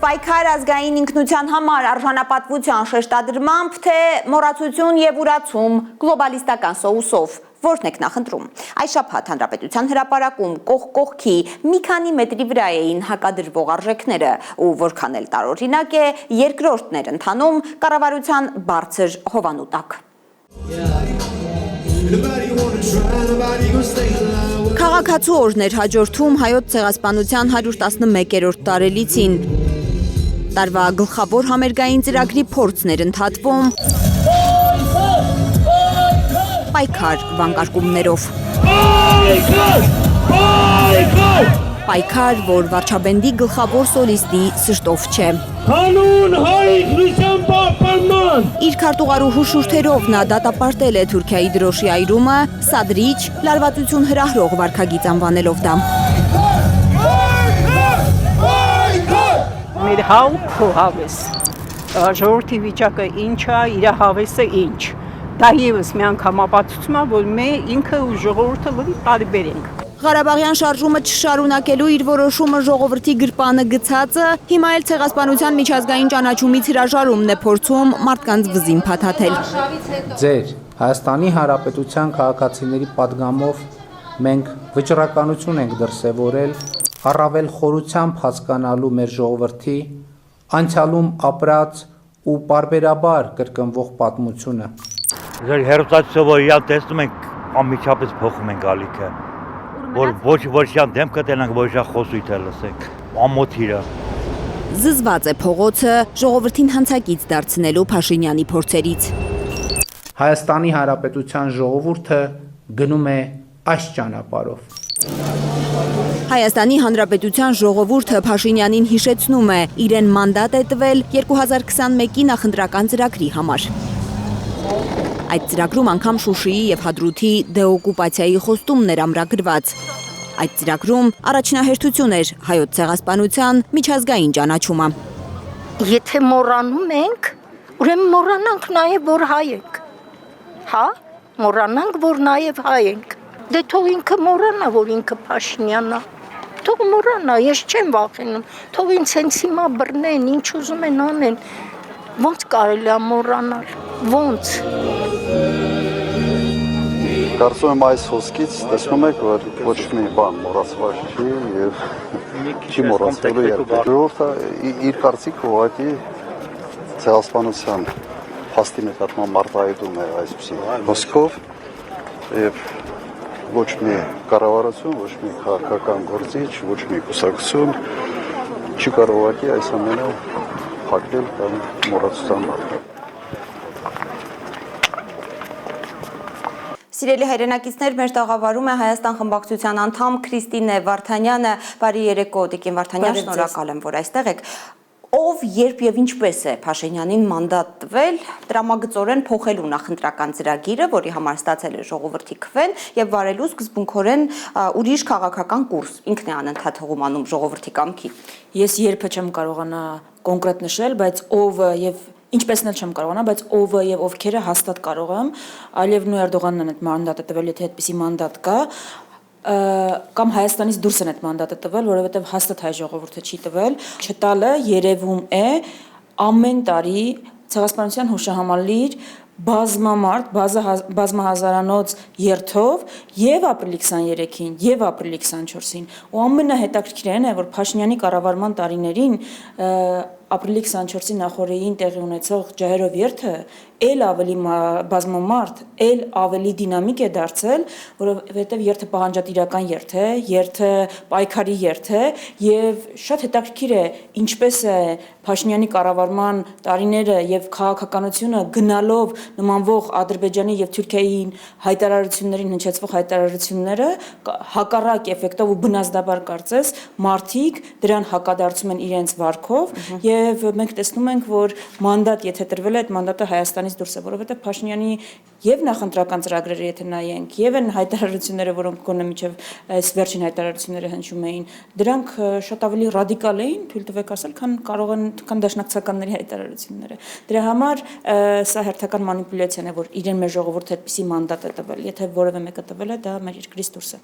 Պայքար ազգային ինքնության համար արժանապատվության շեշտադրմամբ, թե մոռացություն եւ ուրացում գլոբալիստական սոուսով, որն եք նախընտրում։ Այս շաբաթ Հանրապետության հրապարակում կողք կողքի մի քանի մետրի վրա էին հակադրվող արժեքները, ու որքան էլ տարօրինակ է, երկրորդն էր ընթանում կառավարության բարձր հովանու տակ։ Քաղաքացու օրներ հաջորդում հայոց ցեղասպանության 111-րդ տարելիցին։ Տարվա գլխավոր համերգային ծրագրի փորձն էր ընդհատվում պայքար վանկարկումներով։ Պայքար, որ վարչաբենդի գլխավոր սոլիստի սրտով չէ։ Հանուն հայ ինքնության պահպանման։ Իր քարտուղարուհու շուրթերով նա դատապարտել է Թուրքիայի դրոշի այրումը, սադրիչ, լարվածություն հրահրող վարքագիծ անվանելով դա։ Մեր հաու հավես, ժողովրդի վիճակը ինչ է, իր հավեսը ինչ։ Դա ևս մի անգամ ապացուցում է, որ մենք ինքը ու ժողովուրդը լրիվ տարբեր ենք։ Ղարաբաղյան շարժումը չշարունակելու իր որոշումը ժողովրդի գրպանը գցածը հիմա էլ ցեղասպանության միջազգային ճանաչումից հրաժարումն է փորձում մարդկանց վզին փաթաթել։ Ձեր Հայաստանի Հանրապետության քաղաքացիների պատգամով մենք վճռականություն ենք դրսևորել առավել խորությամբ հասկանալու մեր ժողովրդի անցյալում ապրած ու պարբերաբար կրկնվող պատմությունը։ Ձեր հերոսացիով տեսնում ենք անմիջապես փոխում ենք ալիքը, որ ոչ շան դեմքը տենանք, ոչ շան խոսույթը լսենք, ամոթիրը։ Զզված է փողոցը ժողովրդին հանցակից դարձնելու Փաշինյանի փորձերից։ Հայաստանի Հանրապետության ժողովուրդը գնում է այս ճանապարհով։ Հայաստանի Հանրապետության ժողովուրդը Փաշինյանին հիշեցնում է, իրեն մանդատ է տվել 2021-ի նախընտրական ծրագրի համար։ Այդ ծրագրում անգամ Շուշիի եւ Հադրութի դեօկուպացիայի խոստումն էր ամրագրված։ Այդ ծրագրում առաջնահերթություն էր հայոց ցեղասպանության միջազգային ճանաչումը։ Եթե մոռանում ենք, ուրեմն մոռանանք նաեւ որ հայ ենք։ Հա, մոռանանք որ նաեւ հայ ենք։ Դե թող ինքը մոռանա, որ ինքը Փաշինյանն է։ Թող մոռանա, ես չեմ վախենում։ Թող ինձ հենց հիմա բռնեն, ինչ ուզում են անեն։ Ոնց կարելի է մոռանալ։ Ոնց։ Կարծում եմ այս խոսքից տեսնում եք, որ ոչ մի բան մոռացված չի եւ չի մոռացվելու երբեք։ Ժողովուրդը իր կարծիքը ուղղակի ցեղասպանության փաստի նկատմամբ մարտահայտում է այսպիսի խոսքով եւ ոչ մի կառավարություն, ոչ մի քաղաքական գործիչ, ոչ մի կուսակցություն չի կարող ուղղակի այս ամենը փակել կամ մոռացության մարտել։ Սիրելի հայրենակիցներ, մեր տաղավարում է Հայաստան խմբակցության անդամ Քրիստինե Վարդանյանը։ Բարի երեկո, Տիկին Վարդանյան, շնորհակալ եմ, որ այստեղ եք։ Ով, երբ եւ ինչպես է Փաշինյանին մանդատ տվել տրամագծորեն փոխելու նախընտրական ծրագիրը, որի համար ստացել է ժողովրդի քվեն եւ վարելու սկզբունքորեն ուրիշ քաղաքական կուրս։ Ինքն է անընդհատ հողում անում ժողովրդի կամքի։ Ես երբը չեմ կարողանա կոնկրետ նշել, բայց ովը եւ ինչպես էլ չեմ կարողանա, բայց ովը եւ ովքերը հաստատ կարող եմ, Ալիևն ու Էրդողանն են այդ մանդատը տվել, եթե այդպիսի մանդատ կա, կամ Հայաստանից դուրս են այդ մանդատը տվել, որովհետեւ հաստատ հայ ժողովուրդը չի տվել, չտալը երևում է ամեն տարի ցեղասպանության հուշահամալիր բազմամարդ, բազմահազարանոց երթով եւ ապրիլի 23-ին եւ ապրիլի 24-ին ու ամենահետաքրքիրն է, որ Փաշինյանի կառավարման տարիներին ապրիլի 24-ի նախօրեին տեղի ունեցող ջահերով երթը էլ ավելի բազմամարդ, էլ ավելի դինամիկ է դարձել, որովհետև երթը պահանջատիրական երթ է, երթը պայքարի երթ է եւ շատ հետաքրքիր է ինչպես է Փաշինյանի կառավարման տարիները եւ քաղաքականությունը գնալով նմանվող Ադրբեջանի եւ Թուրքիայի հայտարարություններին հնչեցվող հայտարարությունները հակառակ էֆեկտով ու բնազդաբար կարծես մարդիկ դրան հակադարձում են իրենց վարքով եւ մենք տեսնում ենք որ մանդատ եթե տրվել է այդ մանդատը Հայաստանից դուրս է որովհետեւ Փաշինյանի եւ նախընտրական ծրագրերը եթե նայենք եւ այն հայտարարությունները որոնք գոնե միջև այս վերջին հայտարարությունները հնչում էին դրանք շատ ավելի ռադիկալ էին թույլ տվեք ասել քան դաշնակցականների հայտարարությունները դրա համար սա հերթական մանիպուլյացիան է որ իրեն մեր ժողովուրդը այդպիսի մանդատ է տվել եթե որևէ մեկը տվել է դա մեր երկրից դուրս է